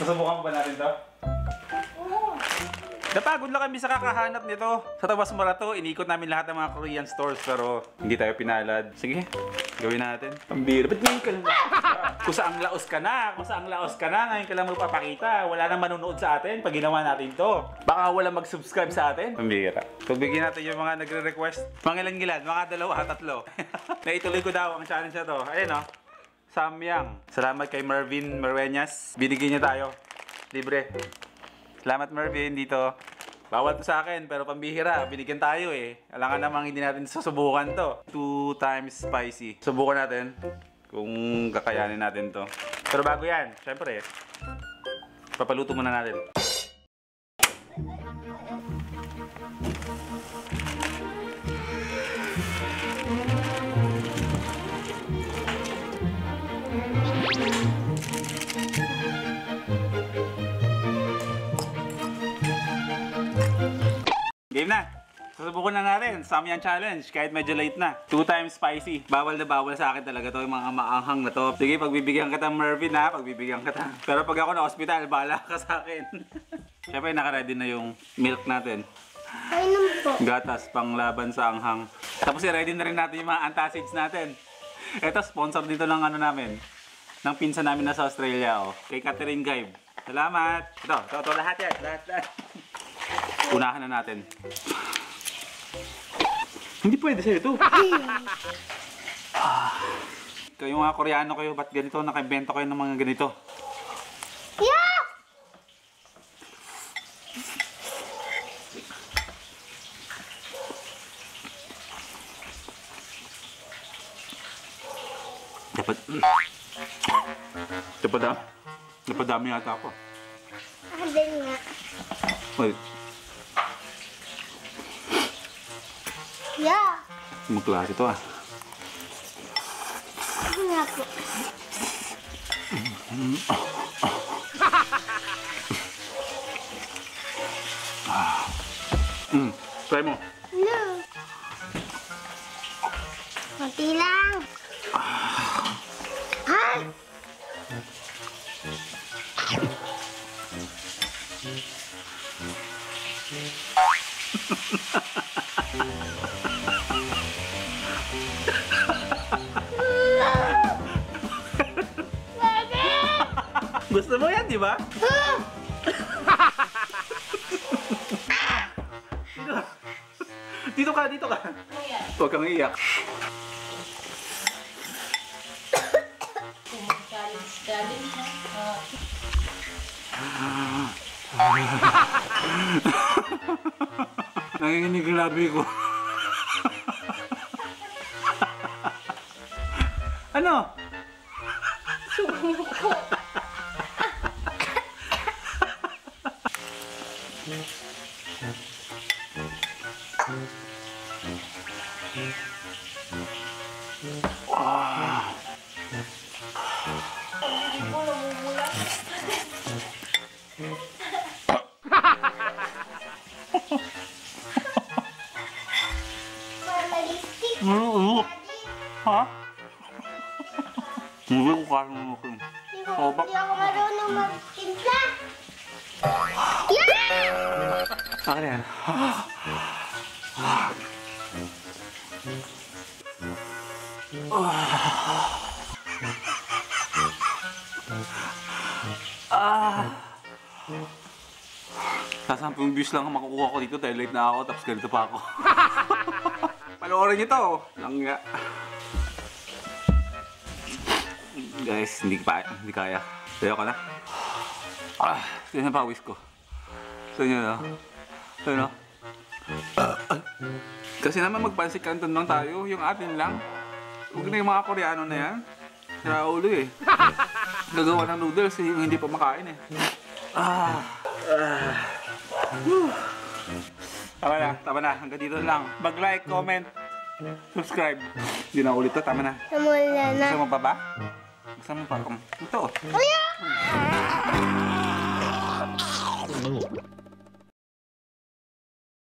Susubukan pa ba natin to? Napagod lang kami sa kakahanap nito. Sa Tomas Morato, inikot namin lahat ng mga Korean stores pero hindi tayo pinalad. Sige, gawin natin. Pambira. Ba't ngayon ka lang? Kung saang laos ka na, ngayon ka lang magpapakita. Wala nang manunood sa atin pag ginawa natin to. Baka wala mag-subscribe sa atin. Pambira. Pagbigyan natin yung mga nagre-request. Pangilan-gilan, mga 2, 3. Naituloy ko daw ang challenge na to. Ayun o. Samyang. Salamat kay Marvin Maruenas. Binigyan niya tayo. Libre. Salamat Marvin dito. Bawal to sa akin pero pambihira. Binigyan tayo eh. Alangan namang hindi natin susubukan to. 2 times spicy. Subukan natin kung kakayanin natin to. Pero bago yan, syempre papaluto muna natin. Game na! Susubukan na natin. Samyang challenge. Kahit medyo late na. 2 times spicy. Bawal na bawal sa akin talaga to. Yung mga maanghang na to. Sige, pagbibigyan kita Mervin ha. Pagbibigyan kita. Pero pag ako na hospital, bahala ka sa akin. Siyempre, nakaready na yung milk natin. Kainom po. Gatas, panglaban sa anghang. Tapos i-ready na rin natin yung mga antacids natin. Ito, sponsor dito ng ano namin. Ng pinsan namin na sa Australia. Oh. Kay Catherine Gaib. Salamat! Ito lahat yan. Lahat. Unahan na natin. Hindi pwede sa'yo ito. Kayo mga Koreano kayo, ba't ganito? Nakibenta kayo ng mga ganito. Yeah! Napadami yata ako. Din nga. Wait. Yeah. Anong klase ito ah? Ako nga po. Try mo. No. Kunti lang. Ha? Gusto mo yan, di ba? Dito ka. Huwag kang iiyak. Nanginginig yung labi ko. Ano? Sumuko. Ha? Hindi ko kaya naman. Hindi ako marunong magtimpla. Yeah! Akin yan. Sa 10 views lang ang makukuha ko dito dahil late na ako tapos ganito pa ako. Panoorin nyo to. Langga. Guys, hindi kaya. Tayo ka na. Sino na pawis ko? Gusto nyo na? Ito na. Kasi naman magpansit canton lang tayo. Yung atin lang. Huwag na yung mga Koreano na yan. Sira ulo eh. Gagawa ng noodles eh, yung hindi pa makain eh. Tama na. Hanggang dito lang. Mag-like, comment, subscribe. Hindi na ulit to. Tama na. Namula na. Gusto mo pa ba? Gusto mo pa? Ito. Kuya!